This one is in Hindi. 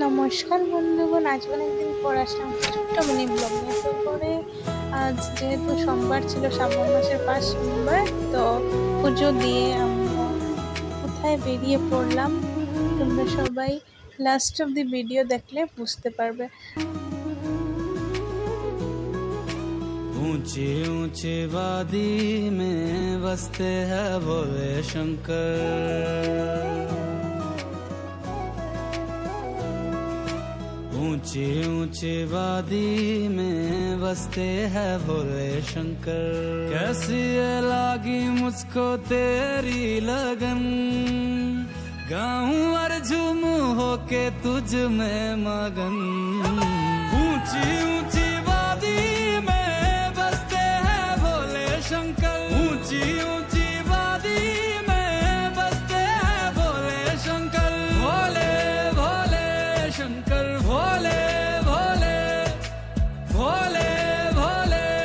নমস্কার বন্ধুগণ, আজ অনেকদিন পর আসলাম ছোট্ট মিনি ব্লগ নিয়ে। তো পরে আজ যেহেতু সোমবার ছিল, শ্রাবণ মাসের 5 সোমবার, তো পুজো দিয়ে আমরা কোথায় বেরিয়ে পড়লাম তোমরা সবাই লাস্ট অফ দি ভিডিও দেখলে বুঝতে পারবে। ऊंची ऊंची वादी में बसते हैं भोले शंकर। ऊंची ऊंची वादी में बसते हैं भोले शंकर। कैसी ये लागी मुझको तेरी लगन, गाऊं और झूमूं होके तुझ में मगन। ऊंची ऊंची वादी में बसते हैं भोले शंकर। ऊंची ऊंची वादी में बसते हैं भोले शंकर। भोले भोले शंकर।